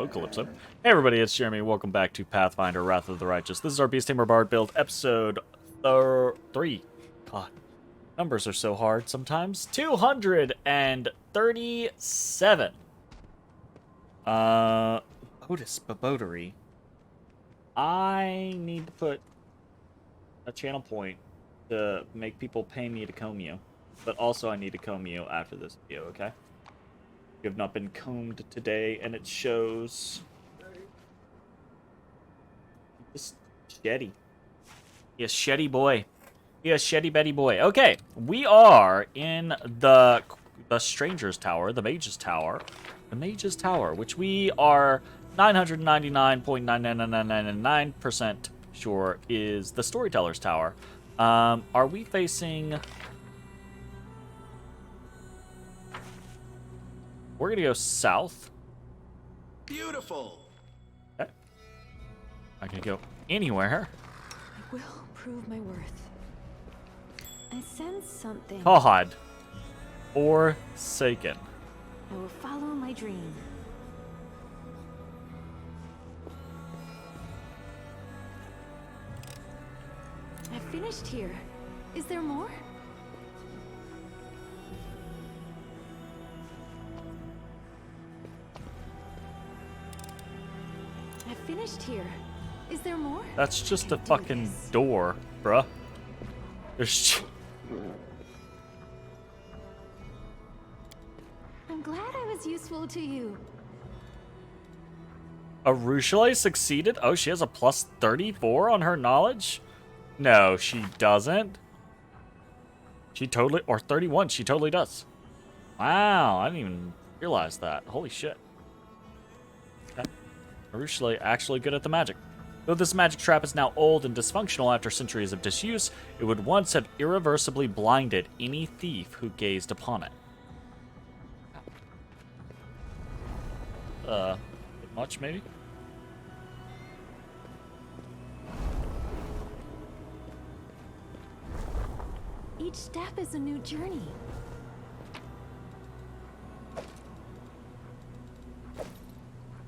Hello, Calypso. Hey everybody, it's Jeremy. Welcome back to Pathfinder, Wrath of the Righteous. This is our Beast Tamer Bard build, episode 3. God, numbers are so hard sometimes. 237. Otis Babodary. I need to put a channel point to make people pay me to comb you. But also I need to comb you after this video, okay? You have not been combed today, and it shows. Just sheddy. Yes, sheddy boy. Yes, sheddy Betty boy. Okay, we are in the Stranger's Tower, the Mage's Tower. The Mage's Tower, which we are 999.99999% sure is the Storyteller's Tower. Are we facing... We're gonna go south. Beautiful. Okay. I can go anywhere. I will prove my worth. I sense something. God. Forsaken. I will follow my dream. I finished here. Is there more? I finished here. Is there more? That's just a fucking door, bruh. There's... I'm glad I was useful to you. Arushale succeeded? Oh, she has a plus 34 on her knowledge? No, she doesn't. She totally... Or 31, she totally does. Wow, I didn't even realize that. Holy shit. Okay. Arushale actually good at the magic. Though this magic trap is now old and dysfunctional after centuries of disuse, it would once have irreversibly blinded any thief who gazed upon it. Bit much, maybe? Each step is a new journey.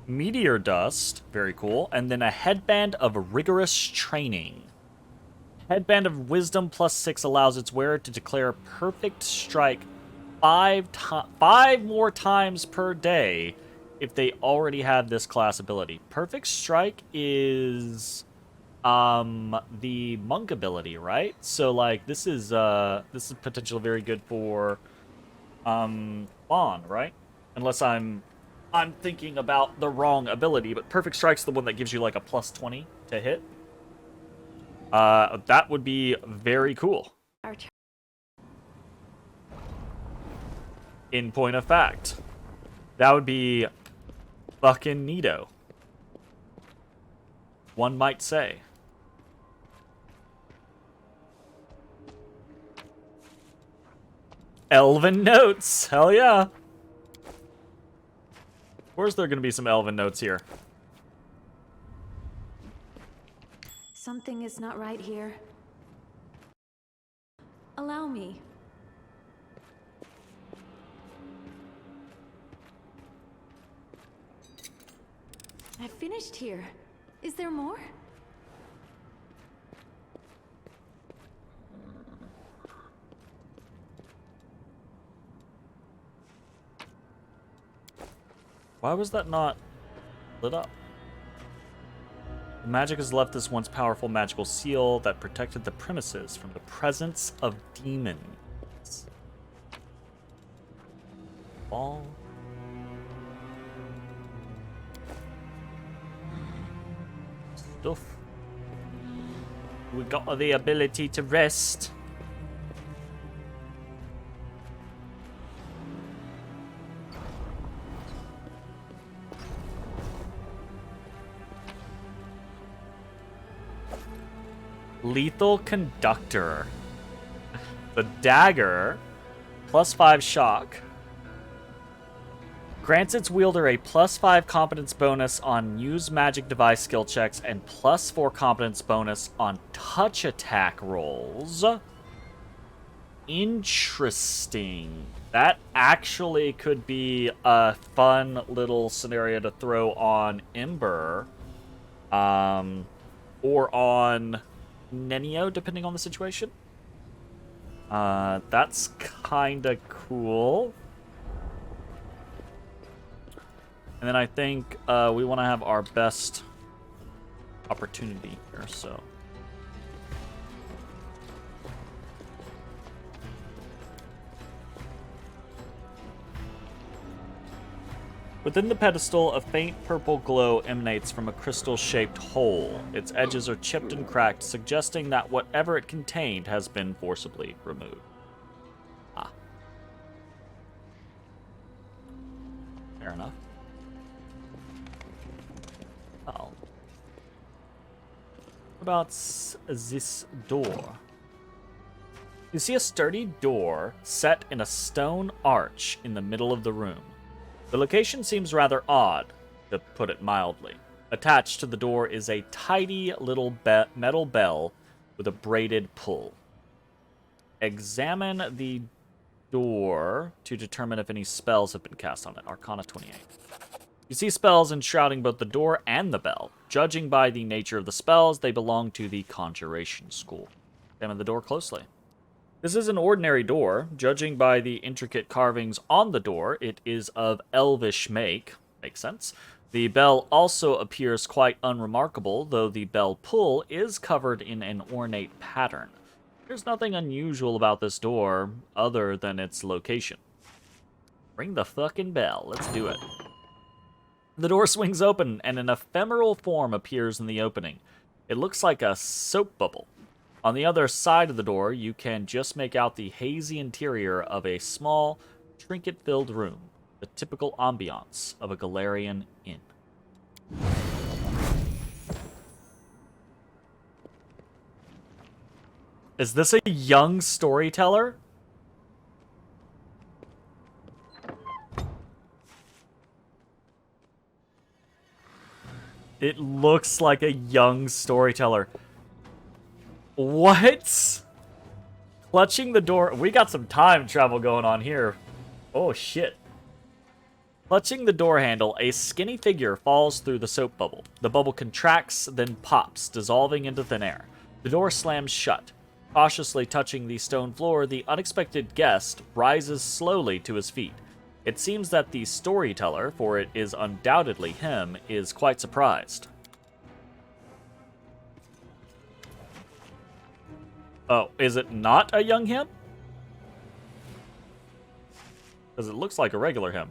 Meteor dust, very cool, and then a headband of rigorous training. Headband of wisdom plus 6 allows its wearer to declare perfect strike 5 more times per day if they already have this class ability. Perfect strike is the monk ability, right? So like this is potentially very good for Fawn, right? Unless I'm thinking about the wrong ability, but Perfect Strike's the one that gives you like a plus 20 to hit. That would be very cool. In point of fact, that would be fucking neato. One might say. Elven notes, hell yeah. Of course there are going to be some elven notes here. Something is not right here. Allow me. I finished here. Is there more? Why was that not lit up? The magic has left this once powerful magical seal that protected the premises from the presence of demons. Ball. Stuff. We got the ability to rest. Lethal Conductor. The dagger, plus 5 shock, grants its wielder a plus 5 competence bonus on use magic device skill checks and plus 4 competence bonus on touch attack rolls. Interesting. That actually could be a fun little scenario to throw on Ember, or on Nenio, depending on the situation. That's kind of cool. And then I think we want to have our best opportunity here, so... Within the pedestal, a faint purple glow emanates from a crystal-shaped hole. Its edges are chipped and cracked, suggesting that whatever it contained has been forcibly removed. Ah. Fair enough. Oh. What about this door? You see a sturdy door set in a stone arch in the middle of the room. The location seems rather odd, to put it mildly. Attached to the door is a tidy little metal bell with a braided pull. Examine the door to determine if any spells have been cast on it. Arcana 28. You see spells enshrouding both the door and the bell. Judging by the nature of the spells, they belong to the Conjuration School. Examine the door closely. This is an ordinary door. Judging by the intricate carvings on the door, it is of elvish make. Makes sense. The bell also appears quite unremarkable, though the bell pull is covered in an ornate pattern. There's nothing unusual about this door, other than its location. Ring the fucking bell. Let's do it. The door swings open, and an ephemeral form appears in the opening. It looks like a soap bubble. On the other side of the door, you can just make out the hazy interior of a small, trinket-filled room, the typical ambiance of a Golarion inn. Is this a young storyteller? It looks like a young storyteller. What? Clutching the door. We got some time travel going on here. Oh, shit. Clutching the door handle, a skinny figure falls through the soap bubble. The bubble contracts, then pops, dissolving into thin air. The door slams shut. Cautiously touching the stone floor, the unexpected guest rises slowly to his feet. It seems that the storyteller, for it is undoubtedly him, is quite surprised. Oh, is it not a young him? Because it looks like a regular him.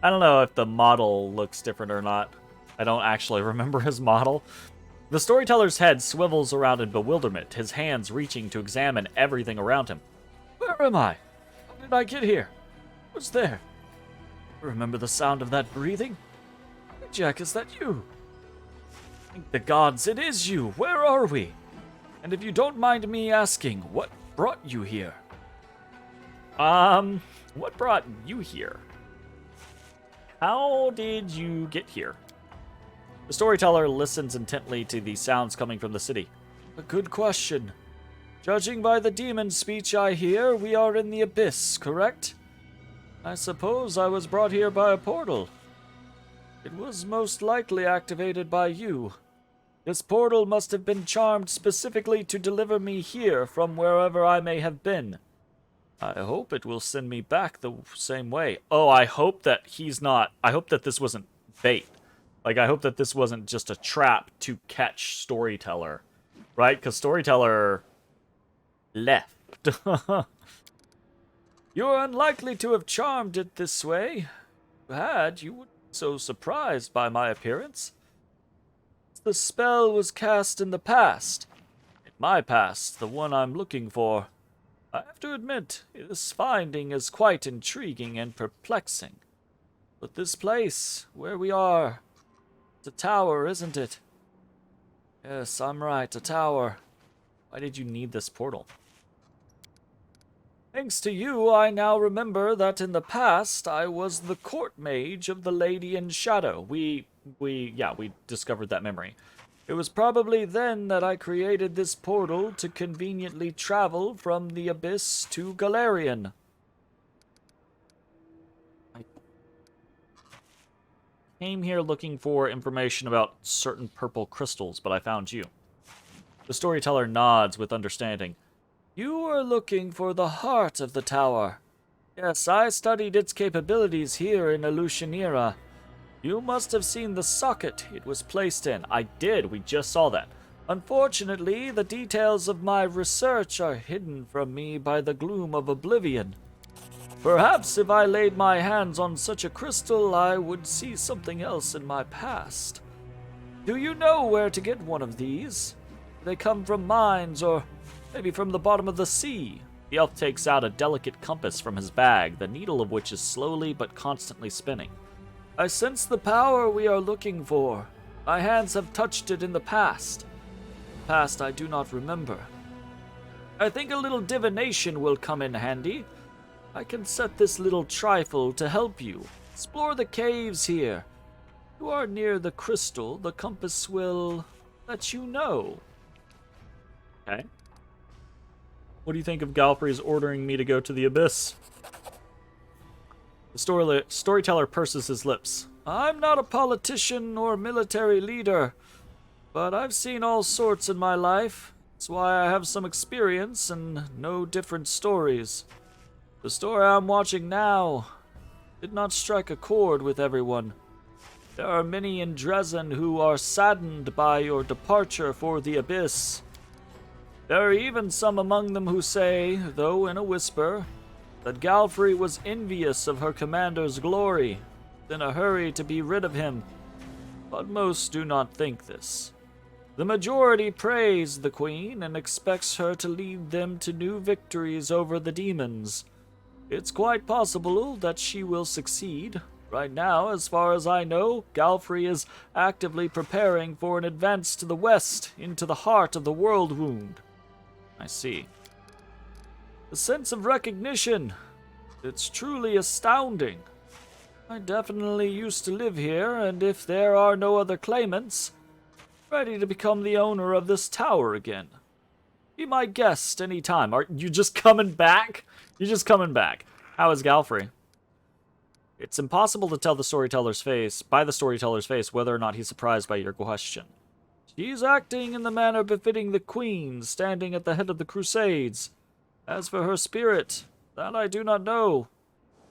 I don't know if the model looks different or not. I don't actually remember his model. The storyteller's head swivels around in bewilderment, his hands reaching to examine everything around him. Where am I? How did I get here? Who's there? Remember the sound of that breathing? Jack, is that you? Thank the gods, it is you. Where are we? And if you don't mind me asking, what brought you here? What brought you here? How did you get here? The storyteller listens intently to the sounds coming from the city. A good question. Judging by the demon speech I hear, we are in the abyss, correct? I suppose I was brought here by a portal. It was most likely activated by you. This portal must have been charmed specifically to deliver me here from wherever I may have been. I hope it will send me back the same way. Oh, I hope that I hope that this wasn't bait. Like, I hope that this wasn't just a trap to catch Storyteller. Right? Because Storyteller left. You're unlikely to have charmed it this way. If you had, you wouldn't be so surprised by my appearance. The spell was cast in the past. In my past, the one I'm looking for. I have to admit, this finding is quite intriguing and perplexing. But this place, where we are, it's a tower, isn't it? Yes, I'm right, a tower. Why did you need this portal? Thanks to you, I now remember that in the past, I was the court mage of the Lady in Shadow. We discovered that memory. It was probably then that I created this portal to conveniently travel from the Abyss to Golarion. came here looking for information about certain purple crystals, but I found you. The storyteller nods with understanding. You are looking for the heart of the tower. Yes, I studied its capabilities here in Elushanira. You must have seen the socket it was placed in. I did, we just saw that. Unfortunately, the details of my research are hidden from me by the gloom of oblivion. Perhaps if I laid my hands on such a crystal, I would see something else in my past. Do you know where to get one of these? They come from mines, or maybe from the bottom of the sea. The elf takes out a delicate compass from his bag, the needle of which is slowly but constantly spinning. I sense the power we are looking for. My hands have touched it in the past. The past I do not remember. I think a little divination will come in handy. I can set this little trifle to help you. Explore the caves here. You are near the crystal. The compass will let you know. Okay. What do you think of Galfrey's ordering me to go to the abyss? The storyteller purses his lips. I'm not a politician or military leader, but I've seen all sorts in my life. That's why I have some experience and know different stories. The story I'm watching now did not strike a chord with everyone. There are many in Dresden who are saddened by your departure for the abyss. There are even some among them who say, though in a whisper, that Galfrey was envious of her commander's glory, in a hurry to be rid of him. But most do not think this. The majority praise the queen and expects her to lead them to new victories over the demons. It's quite possible that she will succeed. Right now, as far as I know, Galfrey is actively preparing for an advance to the west, into the heart of the world wound. I see. The sense of recognition. It's truly astounding. I definitely used to live here, and if there are no other claimants, ready to become the owner of this tower again. Be my guest any time. Are you just coming back? You're just coming back. How is Galfrey? It's impossible to tell by the storyteller's face, whether or not he's surprised by your question. She's acting in the manner befitting the queen, standing at the head of the crusades. As for her spirit, that I do not know,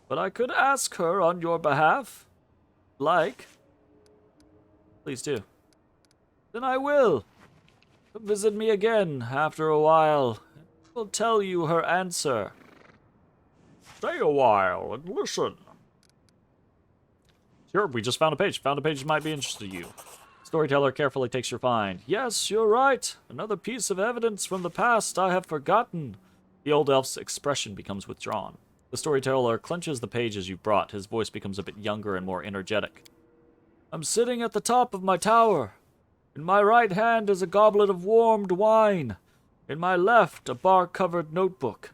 but I could ask her on your behalf. Please do. Then I will. Come visit me again after a while. I will tell you her answer. Stay a while and listen. Sure, we just found a page. Found a page that might be interested to you. Storyteller carefully takes your find. Yes, you're right. Another piece of evidence from the past I have forgotten. The old elf's expression becomes withdrawn. The storyteller clenches the pages you've brought. His voice becomes a bit younger and more energetic. I'm sitting at the top of my tower. In my right hand is a goblet of warmed wine. In my left, a bark-covered notebook.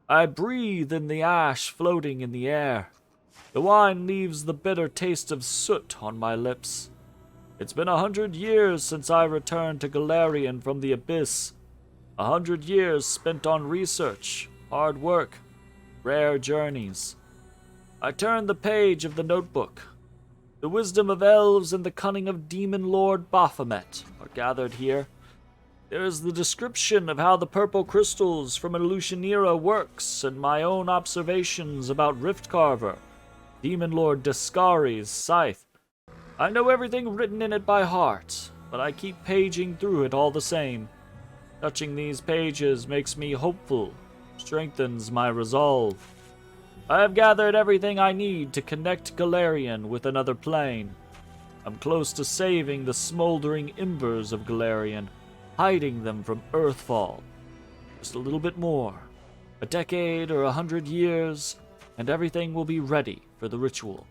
I breathe in the ash floating in the air. The wine leaves the bitter taste of soot on my lips. It's been 100 years since I returned to Golarion from the abyss. 100 years spent on research, hard work, rare journeys. I turned the page of the notebook. The wisdom of elves and the cunning of demon lord Baphomet are gathered here. There is the description of how the purple crystals from Elushanira works, and my own observations about Riftcarver, demon lord Descari's scythe. I know everything written in it by heart, but I keep paging through it all the same. Touching these pages makes me hopeful, strengthens my resolve. I have gathered everything I need to connect Golarion with another plane. I'm close to saving the smoldering embers of Golarion, hiding them from Earthfall. Just a little bit more. A decade or 100 years, and everything will be ready for the ritual.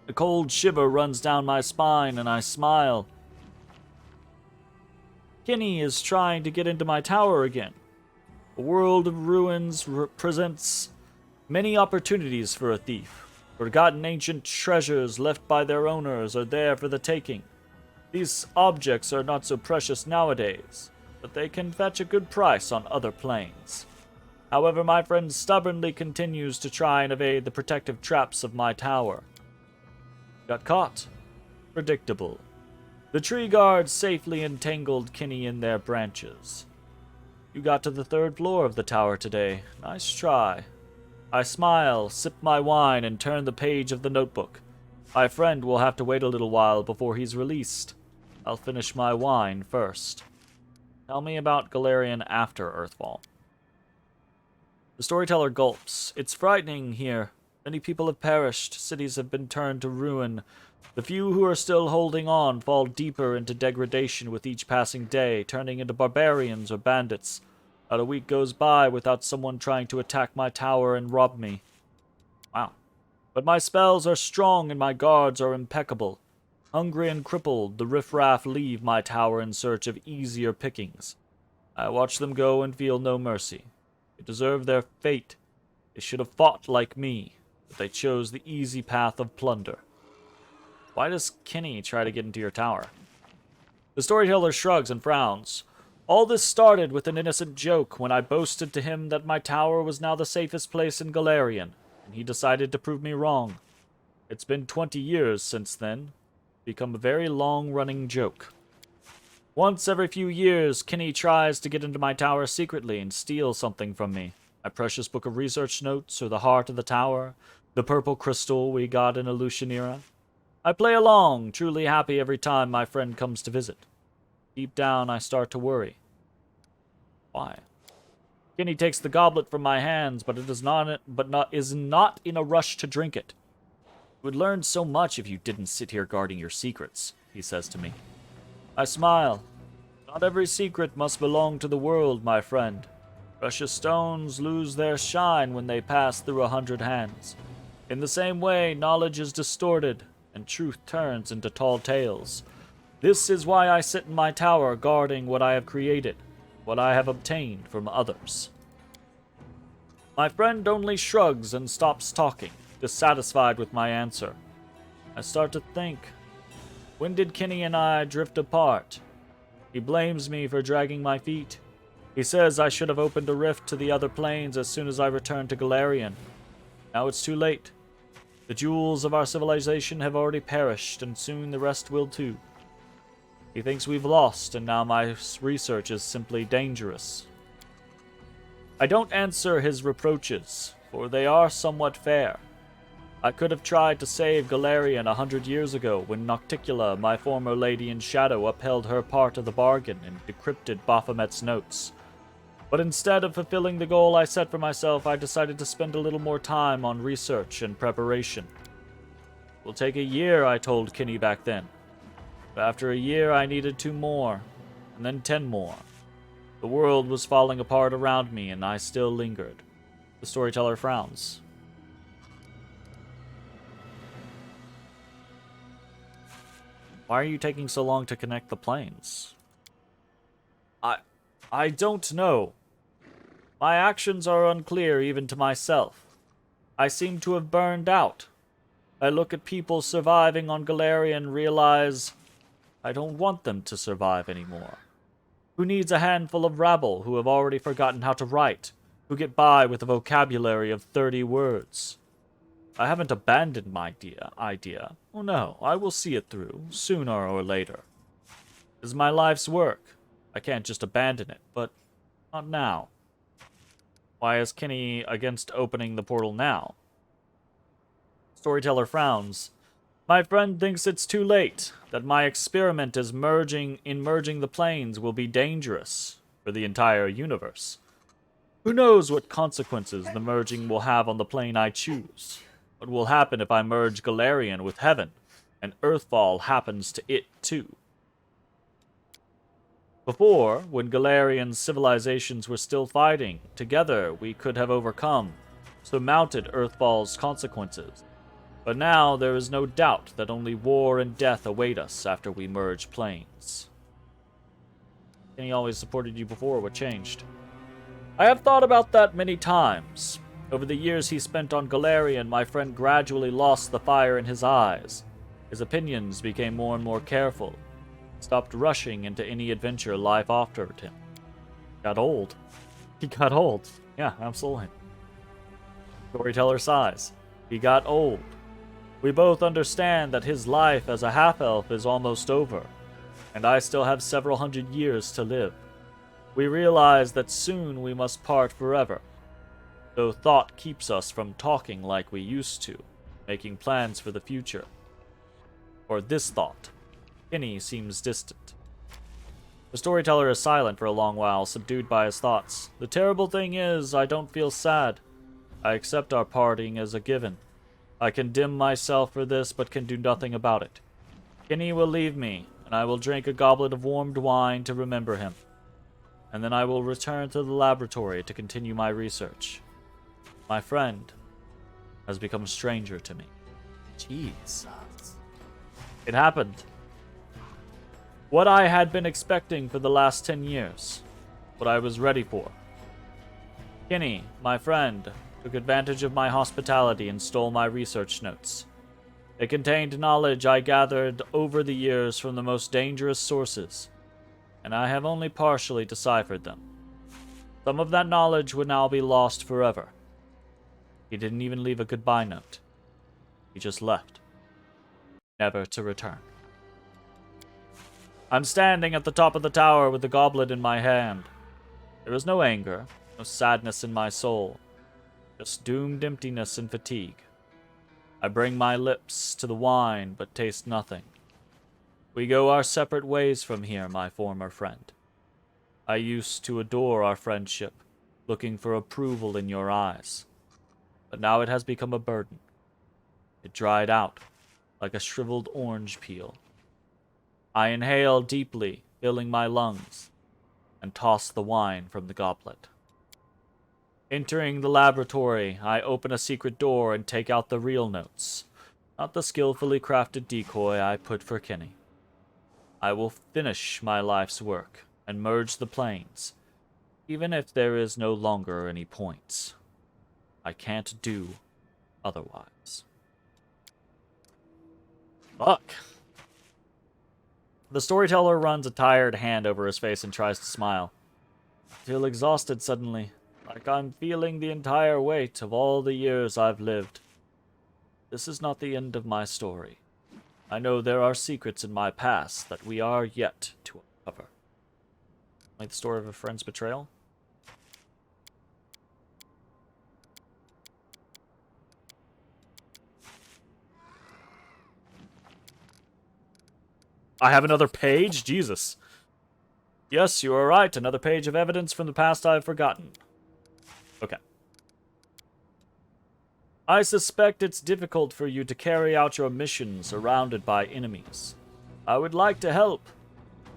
A cold shiver runs down my spine, and I smile. Kinney is trying to get into my tower again. A world of ruins presents many opportunities for a thief. Forgotten ancient treasures left by their owners are there for the taking. These objects are not so precious nowadays, but they can fetch a good price on other planes. However, my friend stubbornly continues to try and evade the protective traps of my tower. Got caught. Predictable. The tree guards safely entangled Kinney in their branches. You got to the 3rd floor of the tower today. Nice try. I smile, sip my wine, and turn the page of the notebook. My friend will have to wait a little while before he's released. I'll finish my wine first. Tell me about Golarion after Earthfall. The storyteller gulps. It's frightening here. Many people have perished. Cities have been turned to ruin. The few who are still holding on fall deeper into degradation with each passing day, turning into barbarians or bandits. Not a week goes by without someone trying to attack my tower and rob me. Wow. But my spells are strong and my guards are impeccable. Hungry and crippled, the riffraff leave my tower in search of easier pickings. I watch them go and feel no mercy. They deserve their fate. They should have fought like me, but they chose the easy path of plunder. Why does Kinney try to get into your tower? The storyteller shrugs and frowns. All this started with an innocent joke when I boasted to him that my tower was now the safest place in Golarion, and he decided to prove me wrong. It's been 20 years since then. Become a very long-running joke. Once every few years, Kinney tries to get into my tower secretly and steal something from me. My precious book of research notes, or the heart of the tower, the purple crystal we got in Elutionira. I play along, truly happy every time my friend comes to visit. Deep down, I start to worry. Why? Kinney takes the goblet from my hands, but is not in a rush to drink it. You would learn so much if you didn't sit here guarding your secrets, he says to me. I smile. Not every secret must belong to the world, my friend. Precious stones lose their shine when they pass through 100 hands. In the same way, knowledge is distorted, and truth turns into tall tales. This is why I sit in my tower guarding what I have created, what I have obtained from others. My friend only shrugs and stops talking, dissatisfied with my answer. I start to think, when did Kinney and I drift apart? He blames me for dragging my feet. He says I should have opened a rift to the other planes as soon as I returned to Golarion. Now it's too late. The jewels of our civilization have already perished, and soon the rest will too. He thinks we've lost, and now my research is simply dangerous. I don't answer his reproaches, for they are somewhat fair. I could have tried to save Golarion 100 years ago when Nocticula, my former lady in shadow, upheld her part of the bargain and decrypted Baphomet's notes. But instead of fulfilling the goal I set for myself, I decided to spend a little more time on research and preparation. It will take a year, I told Kinney back then. But after a year, I needed 2 more, and then 10 more. The world was falling apart around me, and I still lingered. The storyteller frowns. Why are you taking so long to connect the planes? I don't know. My actions are unclear even to myself. I seem to have burned out. I look at people surviving on Golarion and realize I don't want them to survive anymore. Who needs a handful of rabble who have already forgotten how to write, who get by with a vocabulary of 30 words? I haven't abandoned my idea. Oh no, I will see it through, sooner or later. It is my life's work. I can't just abandon it, but not now. Why is Kinney against opening the portal now? Storyteller frowns. My friend thinks it's too late, that my experiment in merging the planes will be dangerous for the entire universe. Who knows what consequences the merging will have on the plane I choose? What will happen if I merge Golarion with Heaven, and Earthfall happens to it too? Before, when Golarion's civilizations were still fighting, together we could have overcome, surmounted Earthfall's consequences. But now there is no doubt that only war and death await us after we merge planes. Kenny always supported you before. What changed? I have thought about that many times. Over the years he spent on Golarion, my friend gradually lost the fire in his eyes. His opinions became more and more careful. Stopped rushing into any adventure life offered him. Got old. He got old. Yeah, absolutely. Storyteller sighs. He got old. We both understand that his life as a half-elf is almost over, and I still have several hundred years to live. We realize that soon we must part forever, though thought keeps us from talking like we used to, making plans for the future. Or this thought. Kinney seems distant. The storyteller is silent for a long while, subdued by his thoughts. The terrible thing is, I don't feel sad. I accept our parting as a given. I condemn myself for this, but can do nothing about it. Kinney will leave me, and I will drink a goblet of warmed wine to remember him. And then I will return to the laboratory to continue my research. My friend has become a stranger to me. Jesus. It happened. What I had been expecting for the last 10 years. What I was ready for. Kinney, my friend, took advantage of my hospitality and stole my research notes. They contained knowledge I gathered over the years from the most dangerous sources, and I have only partially deciphered them. Some of that knowledge would now be lost forever. He didn't even leave a goodbye note. He just left, never to return. I'm standing at the top of the tower with the goblet in my hand. There is no anger, no sadness in my soul, just doomed emptiness and fatigue. I bring my lips to the wine, but taste nothing. We go our separate ways from here, my former friend. I used to adore our friendship, looking for approval in your eyes. But now it has become a burden. It dried out, like a shriveled orange peel. I inhale deeply, filling my lungs, and toss the wine from the goblet. Entering the laboratory, I open a secret door and take out the real notes, not the skillfully crafted decoy I put for Kinney. I will finish my life's work and merge the planes, even if there is no longer any points. I can't do otherwise. Fuck. The storyteller runs a tired hand over his face and tries to smile. I feel exhausted suddenly, like I'm feeling the entire weight of all the years I've lived. This is not the end of my story. I know there are secrets in my past that we are yet to uncover. Like the story of a friend's betrayal? I have another page? Jesus. Yes, you are right. Another page of evidence from the past I've forgotten. Okay. I suspect it's difficult for you to carry out your mission surrounded by enemies. I would like to help.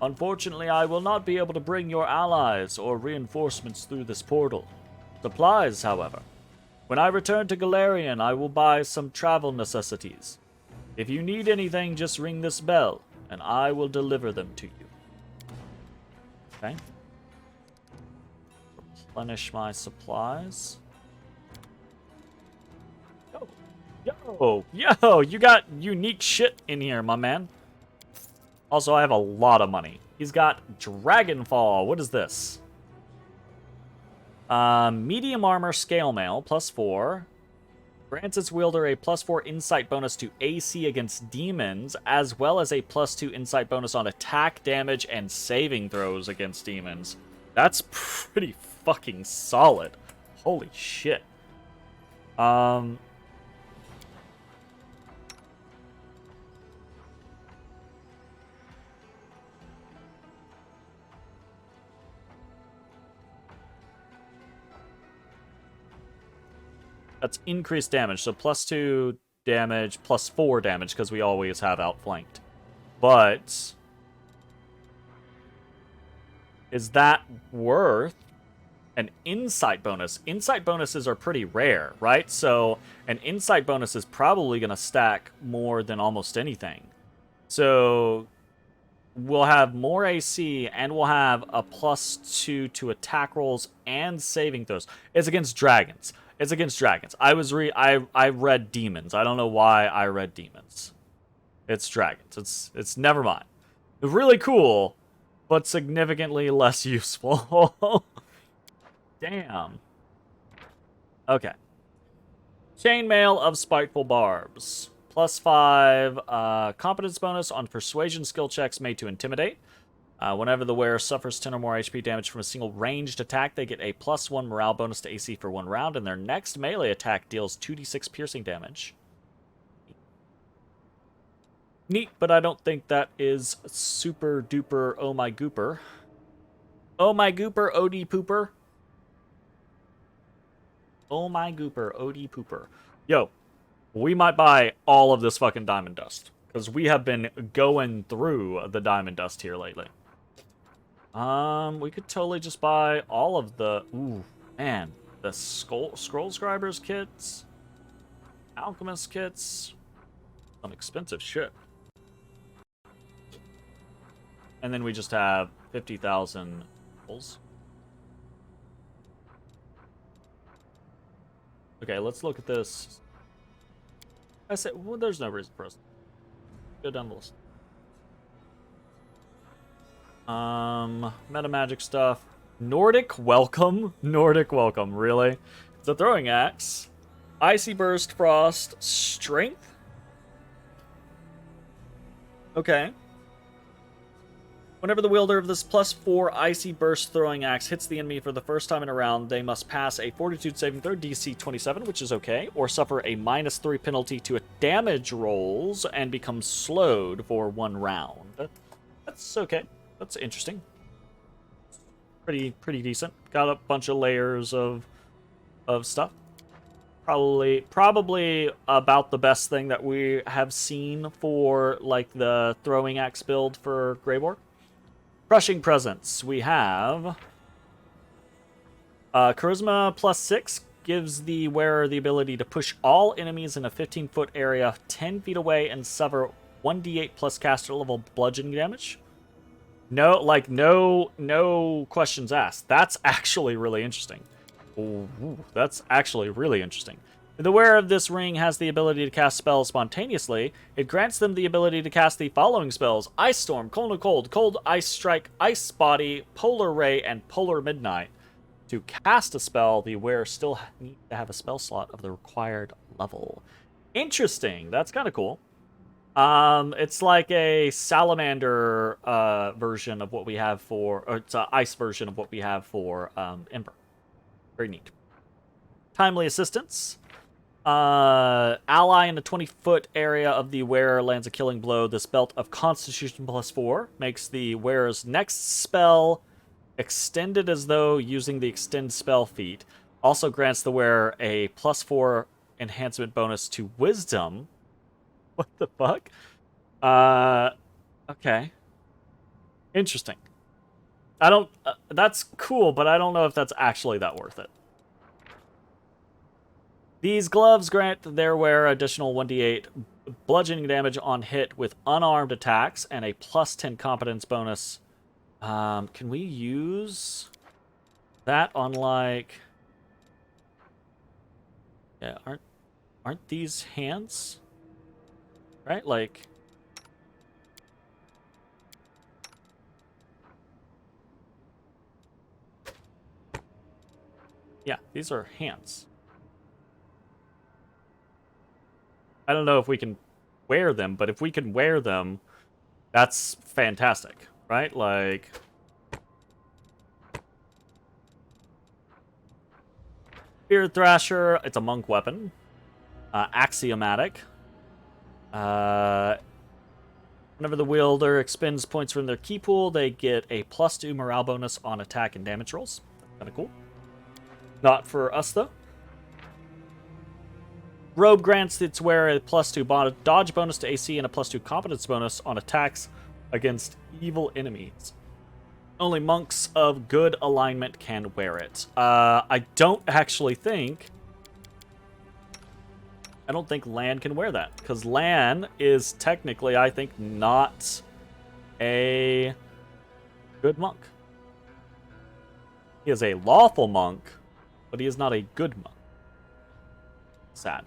Unfortunately, I will not be able to bring your allies or reinforcements through this portal. Supplies, however. When I return to Golarion, I will buy some travel necessities. If you need anything, just ring this bell, and I will deliver them to you. Okay. Replenish my supplies. Yo, you got unique shit in here, my man. Also, I have a lot of money. He's got Dragonfall. What is this? Medium armor scale mail, +4. Grants its wielder a +4 insight bonus to AC against demons, as well as a +2 insight bonus on attack, damage, and saving throws against demons. That's pretty fucking solid. Holy shit. That's increased damage, so +2 damage, +4 damage, because we always have outflanked. But is that worth an insight bonus? Insight bonuses are pretty rare, right? So an insight bonus is probably going to stack more than almost anything. So we'll have more AC, and we'll have a +2 to attack rolls and saving throws. It's against dragons. It's against dragons. I read demons. I don't know why I read demons. It's dragons. It's never mind. Really cool, but significantly less useful. Damn. Okay. Chainmail of Spiteful Barbs. +5 competence bonus on persuasion skill checks made to intimidate. Whenever the wearer suffers 10 or more HP damage from a single ranged attack, they get a +1 morale bonus to AC for 1 round, and their next melee attack deals 2d6 piercing damage. Neat, but I don't think that is super duper oh my gooper. Oh my gooper, OD pooper. Oh my gooper, OD pooper. Yo, we might buy all of this fucking diamond dust, because we have been going through the diamond dust here lately. We could totally just buy all of the... Ooh, man. The Scroll Scribers kits. Alchemist kits. Some expensive shit. And then we just have 50,000 souls. Okay, let's look at this. I said, well, there's no reason for us. Go down the list. Meta magic stuff. Nordic welcome. Nordic welcome, really? It's a throwing axe. Icy burst, frost, strength. Okay. Whenever the wielder of this +4 icy burst throwing axe hits the enemy for the first time in a round, they must pass a fortitude saving throw, DC 27, which is okay, or suffer a -3 penalty to damage rolls and become slowed for 1 round. That's okay. That's interesting. Pretty decent. Got a bunch of layers of stuff. Probably about the best thing that we have seen for like the throwing axe build for Greyborg. Crushing Presence. We have Charisma +6 gives the wearer the ability to push all enemies in a 15-foot area 10 feet away and suffer 1d8 plus caster level bludgeoning damage. No questions asked. That's actually really interesting. Ooh, that's actually really interesting. If the wearer of this ring has the ability to cast spells spontaneously, it grants them the ability to cast the following spells: Ice Storm, Cold Ice Strike, Ice Body, Polar Ray, and Polar Midnight. To cast a spell, the wearer still needs to have a spell slot of the required level. Interesting. That's kind of cool. It's like a salamander version of what we have for, or it's an ice version of what we have for Ember. Very neat. Timely assistance. Ally in a 20-foot area of the wearer lands a killing blow. This belt of Constitution +4 makes the wearer's next spell extended as though using the extend spell feat. Also grants the wearer a +4 enhancement bonus to Wisdom. What the fuck? Okay. Interesting. I don't... that's cool, but I don't know if that's actually that worth it. These gloves grant their wearer additional 1d8 bludgeoning damage on hit with unarmed attacks and a +10 competence bonus. Can we use that on, like... Yeah, aren't these hands? Right? Like... Yeah, these are hands. I don't know if we can wear them, but if we can wear them, that's fantastic, right? Like... Beard Thrasher, it's a monk weapon. Axiomatic. Whenever the wielder expends points from their key pool, they get a +2 morale bonus on attack and damage rolls. Kind of cool. Not for us, though. Robe grants its wearer a +2 dodge bonus to AC and a +2 competence bonus on attacks against evil enemies. Only monks of good alignment can wear it. I don't think Lan can wear that, because Lan is technically, I think, not a good monk. He is a lawful monk, but he is not a good monk. Sad.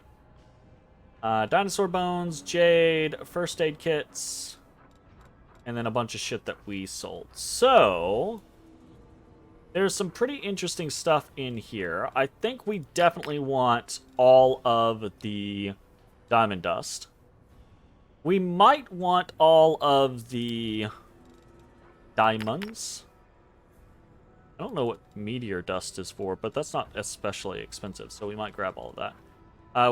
Dinosaur bones, jade, first aid kits, and then a bunch of shit that we sold. So, there's some pretty interesting stuff in here. I think we definitely want all of the diamond dust. We might want all of the diamonds. I don't know what meteor dust is for, but that's not especially expensive, so we might grab all of that.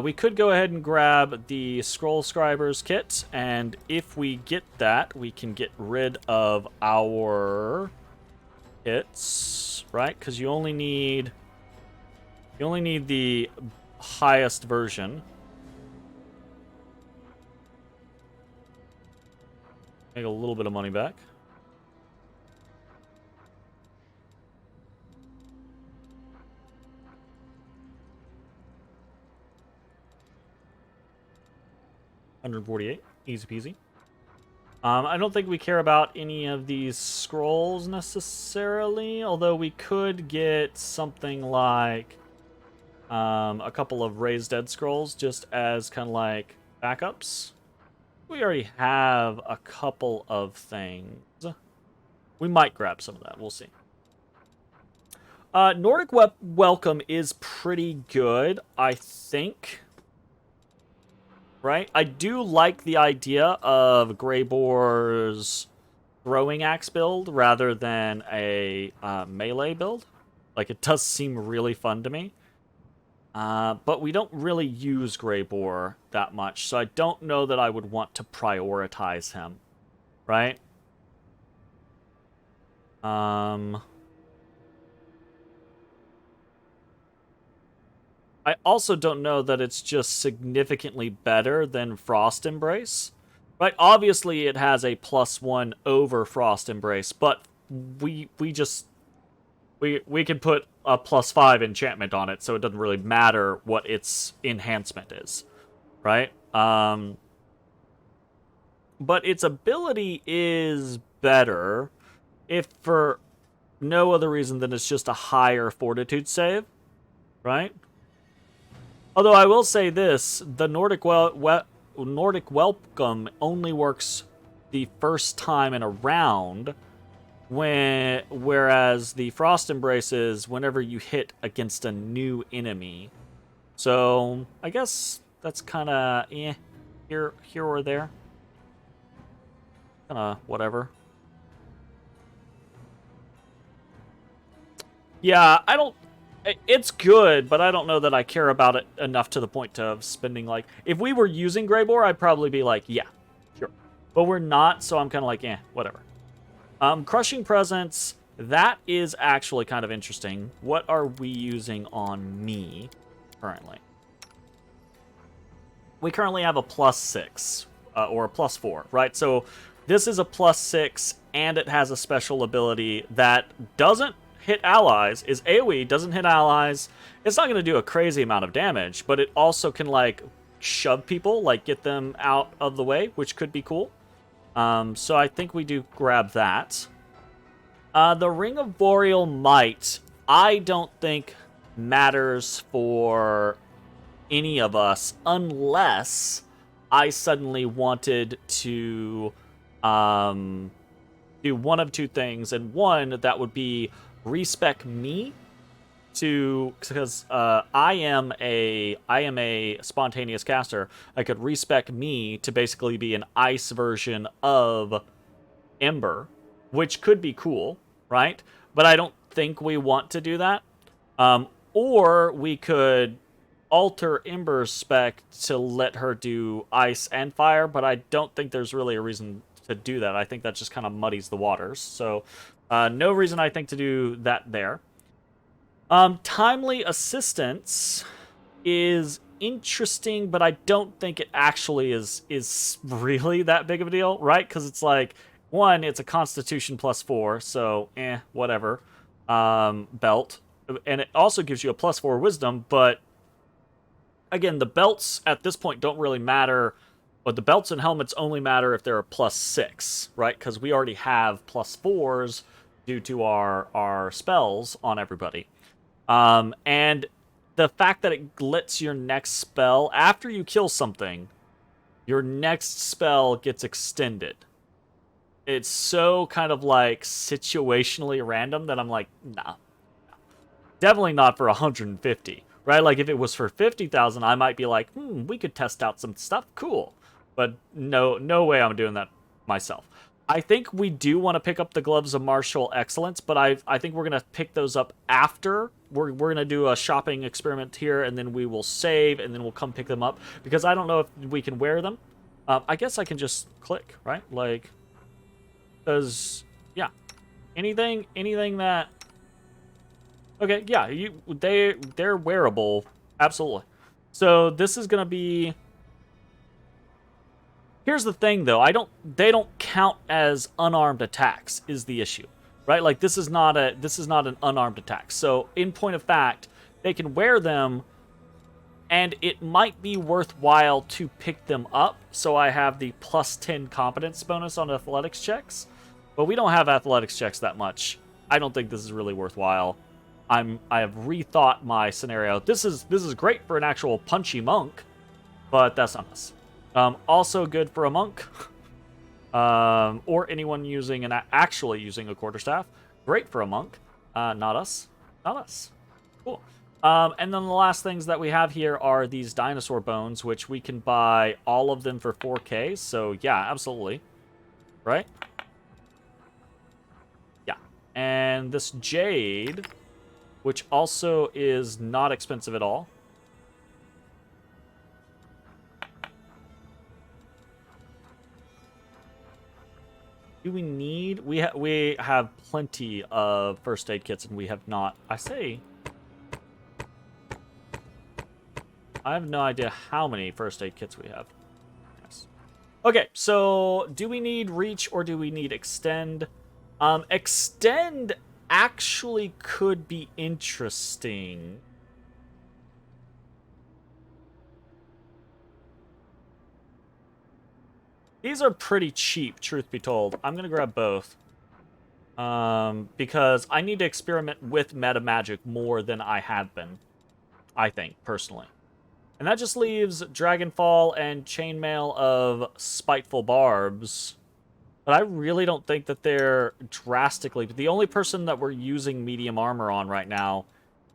We could go ahead and grab the Scroll Scriber's kit, and if we get that, we can get rid of our kits, right? Because you only need the highest version. Make a little bit of money back. $148, easy peasy. I don't think we care about any of these scrolls necessarily, although we could get something like a couple of Raised Dead scrolls just as kind of like backups. We already have a couple of things. We might grab some of that. We'll see. Nordic Welcome is pretty good, I think. Right? I do like the idea of Greyboar's throwing axe build rather than a melee build. Like, it does seem really fun to me. But we don't really use Greyboar that much, so I don't know that I would want to prioritize him. Right? I also don't know that it's just significantly better than Frost Embrace. Right? Obviously, it has a +1 over Frost Embrace, but we can put a +5 enchantment on it, so it doesn't really matter what its enhancement is. Right? But its ability is better if for no other reason than it's just a higher fortitude save. Right? Although I will say this, the Nordic Welcome only works the first time in a round, whereas the Frost Embrace is whenever you hit against a new enemy. So I guess that's kind of here or there. Kind of whatever. Yeah, I don't. It's good, but I don't know that I care about it enough to the point of spending, like... If we were using Greyboar, I'd probably be like, yeah, sure. But we're not, so I'm kind of like, whatever. Crushing Presence, that is actually kind of interesting. What are we using on me currently? We currently have a +6, or a +4, right? So this is a +6, and it has a special ability that doesn't hit allies, is AoE, doesn't hit allies. It's not going to do a crazy amount of damage, but it also can, like, shove people, like, get them out of the way, which could be cool. So I think we do grab that. The Ring of Boreal Might, I don't think matters for any of us unless I suddenly wanted to do one of two things, and one, that would be respec me to, because I am a spontaneous caster. I could respec me to basically be an ice version of Ember, which could be cool, right? But I don't think we want to do that. Or we could alter Ember's spec to let her do ice and fire, but I don't think there's really a reason to do that. I think that just kind of muddies the waters. So no reason, I think, to do that there. Timely Assistance is interesting, but I don't think it actually is really that big of a deal, right? Because it's like, one, it's a Constitution +4, so whatever. Belt. And it also gives you a +4 Wisdom, but again, the belts at this point don't really matter. But the belts and helmets only matter if they're a +6, right? Because we already have +4s due to our spells on everybody. And the fact that it lets your next spell, after you kill something, your next spell gets extended. It's so kind of like situationally random that I'm like, nah. Definitely not for 150, right? Like if it was for 50,000, I might be like, we could test out some stuff, cool. but no way I'm doing that myself. I think we do want to pick up the Gloves of Martial Excellence, but I think we're going to pick those up after. We're going to do a shopping experiment here, and then we will save, and then we'll come pick them up, because I don't know if we can wear them. I guess I can just click, right? Like, because, yeah. Anything that... Okay, yeah, they're wearable. Absolutely. So this is going to be... Here's the thing, though. They don't count as unarmed attacks is the issue, right? Like, this is not an unarmed attack. So, in point of fact, they can wear them, and it might be worthwhile to pick them up. So I have the plus 10 competence bonus on athletics checks, but we don't have athletics checks that much. I don't think this is really worthwhile. I have rethought my scenario. This is great for an actual punchy monk, but that's not us. Also good for a monk, or anyone actually using a quarterstaff. Great for a monk. Not us. Cool. And then the last things that we have here are these dinosaur bones, which we can buy all of them for 4K. So yeah, absolutely. Right? Yeah. And this jade, which also is not expensive at all. Do we need... We have plenty of first aid kits, and we have not... I have no idea how many first aid kits we have. Yes. Okay, so do we need reach or do we need extend? Extend actually could be interesting. These are pretty cheap, truth be told. I'm going to grab both. Because I need to experiment with meta magic more than I have been. I think, personally. And that just leaves Dragonfall and Chainmail of Spiteful Barbs. But I really don't think that they're drastically... The only person that we're using medium armor on right now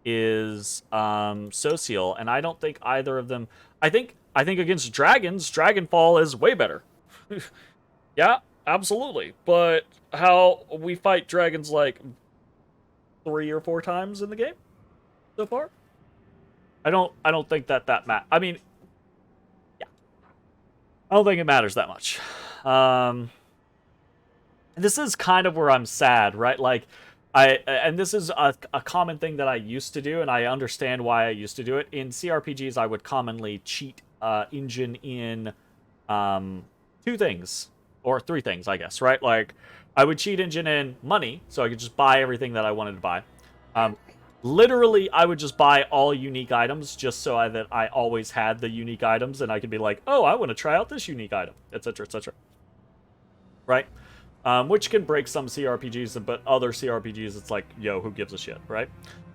is Social. And I don't think either of them... I think against dragons, Dragonfall is way better. Yeah, absolutely. But how we fight dragons like 3 or 4 times in the game so far? I don't think that I mean, yeah. I don't think it matters that much. This is kind of where I'm sad, right? Like, and this is a common thing that I used to do, and I understand why I used to do it. In CRPGs, I would commonly cheat engine in 2 things, or 3 things, I guess, right? Like, I would cheat engine in money, so I could just buy everything that I wanted to buy. Literally, I would just buy all unique items just so that I always had the unique items, and I could be like, oh, I want to try out this unique item, etc., etc. Right? Which can break some CRPGs, but other CRPGs, it's like, yo, who gives a shit, right?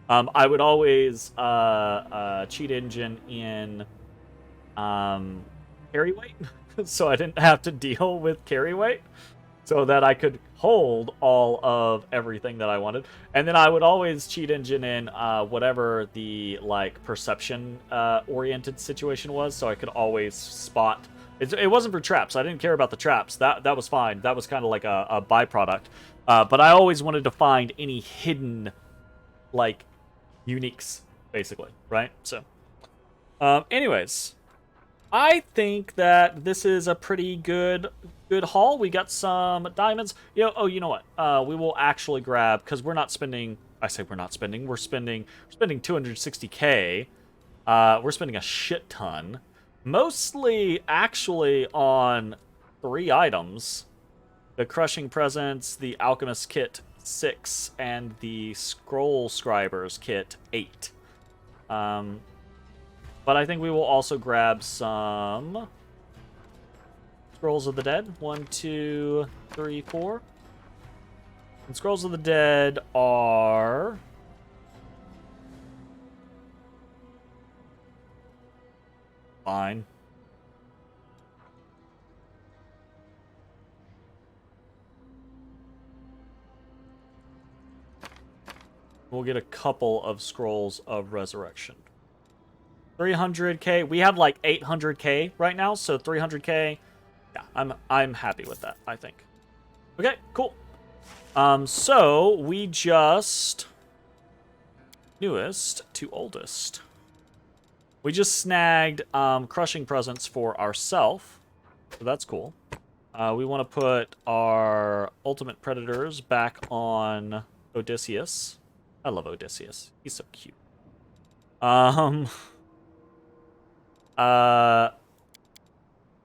I would always cheat engine in carry weight, so I didn't have to deal with carry weight, so that I could hold all of everything that I wanted. And then I would always cheat engine in whatever the, like, perception oriented situation was, so I could always spot... It wasn't for traps. I didn't care about the traps. That was fine. That was kind of like a byproduct. But I always wanted to find any hidden, like, uniques, basically, right? So, anyways, I think that this is a pretty good haul. We got some diamonds. You know what? We will actually grab, because we're not spending... I say we're not spending. We're spending 260k. We're spending a shit ton. Mostly, actually, on 3 items. The Crushing Presence, the Alchemist Kit 6, and the Scroll Scribers Kit 8. But I think we will also grab some Scrolls of the Dead. 1, 2, 3, 4. And Scrolls of the Dead are... fine. We'll get a couple of Scrolls of Resurrection. 300k. We have like 800k right now, so 300k. Yeah, I'm happy with that, I think. Okay, cool. So we just newest to oldest. We just snagged crushing presents for ourself, so that's cool. We want to put our ultimate predators back on Odysseus. I love Odysseus. He's so cute.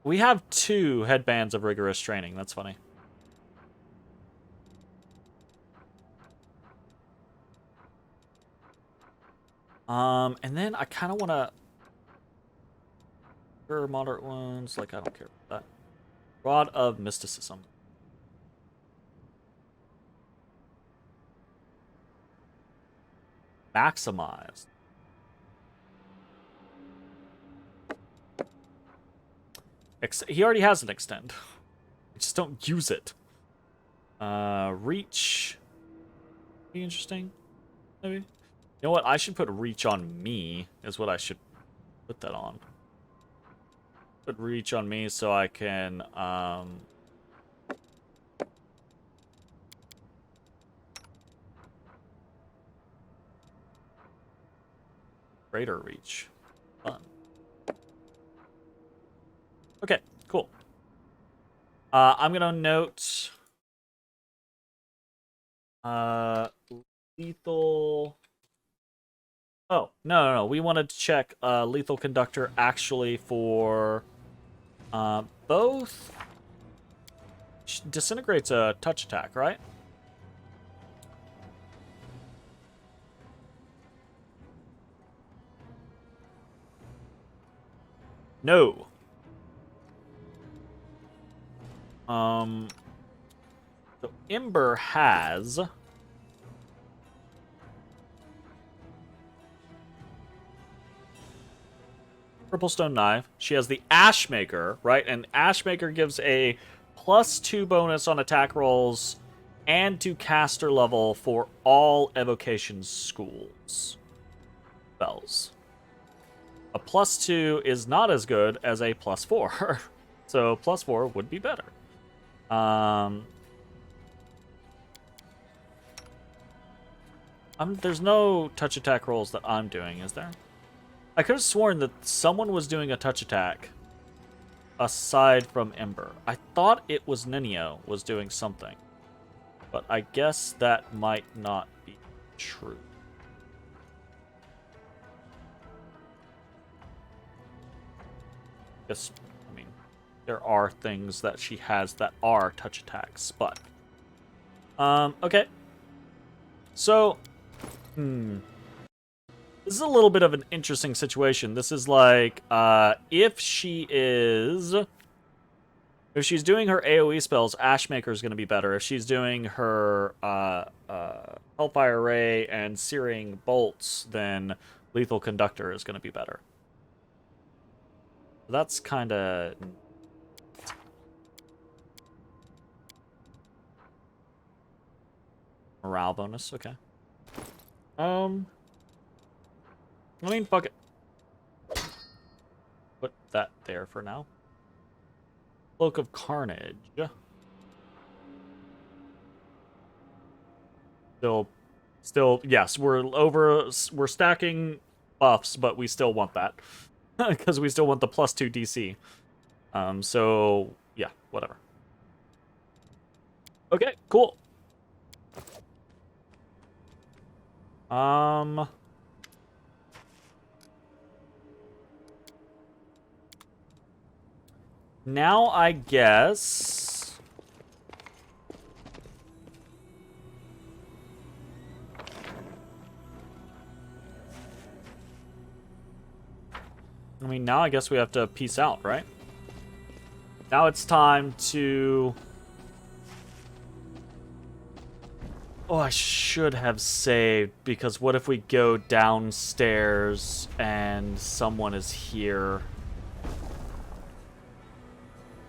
We have 2 headbands of rigorous training. That's funny. And then I kind of want to cure moderate wounds. Like, I don't care about that. Rod of Mysticism. Maximized. He already has an extend. I just don't use it. Reach. Be interesting. Maybe. You know what? I should put reach on me. Is what I should put that on. Put reach on me so I can greater reach. Fun. Okay, cool. I'm gonna note lethal. Oh, no. We wanted to check lethal conductor actually for both. Disintegrates a touch attack, right? No. So Ember has Purple Stone Knife. She has the Ashmaker, right? And Ashmaker gives a +2 bonus on attack rolls and to caster level for all evocation schools spells. A +2 is not as good as a +4. So +4 would be better. There's no touch attack rolls that I'm doing, is there? I could have sworn that someone was doing a touch attack aside from Ember. I thought it was Ninio was doing something. But I guess that might not be true. Yes, I mean, there are things that she has that are touch attacks, but... okay. So, this is a little bit of an interesting situation. This is like, if she's doing her AoE spells, Ashmaker is going to be better. If she's doing her Hellfire Ray and Searing Bolts, then Lethal Conductor is going to be better. That's kind of... Morale bonus, okay. I mean, fuck it. Put that there for now. Cloak of Carnage. Still, yes, we're stacking buffs, but we still want that. Because we still want the +2 DC. So, yeah, whatever. Okay, cool. Now I guess... now I guess we have to peace out, right? Now it's time to... Oh, I should have saved, because what if we go downstairs and someone is here?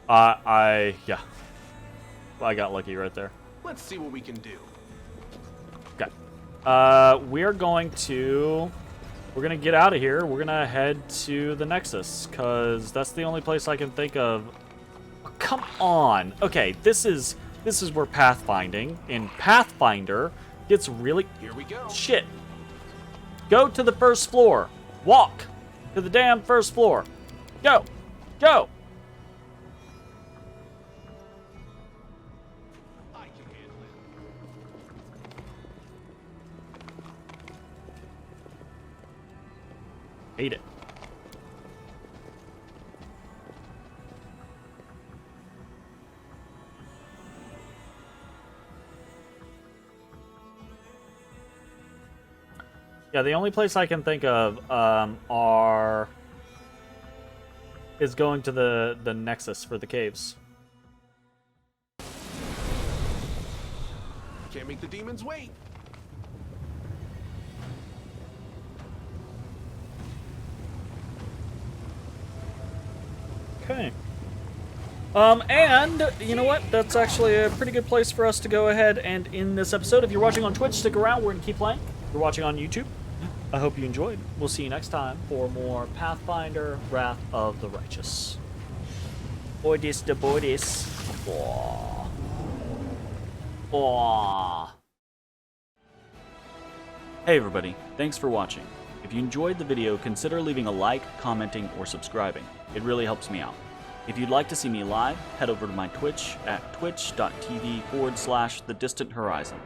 Yeah. I got lucky right there. Let's see what we can do. Okay. We're gonna get out of here. We're gonna head to the Nexus, because that's the only place I can think of. come on. Okay, this is where pathfinding in Pathfinder gets really... Here we go. Shit. Go to the first floor. Walk to the damn first floor. Go. Go. I can handle it. Hate it. Yeah, the only place I can think of is going to the Nexus for the caves. Can't make the demons wait. Okay. And you know what? That's actually a pretty good place for us to go ahead and end this episode. If you're watching on Twitch, stick around. We're gonna keep playing. If you're watching on YouTube, I hope you enjoyed. We'll see you next time for more Pathfinder: Wrath of the Righteous. Boy, this the boy, this. Aww. Aww. Hey everybody, thanks for watching. If you enjoyed the video, consider leaving a like, commenting, or subscribing. It really helps me out. If you'd like to see me live, head over to my Twitch at twitch.tv/thedistanthorizon.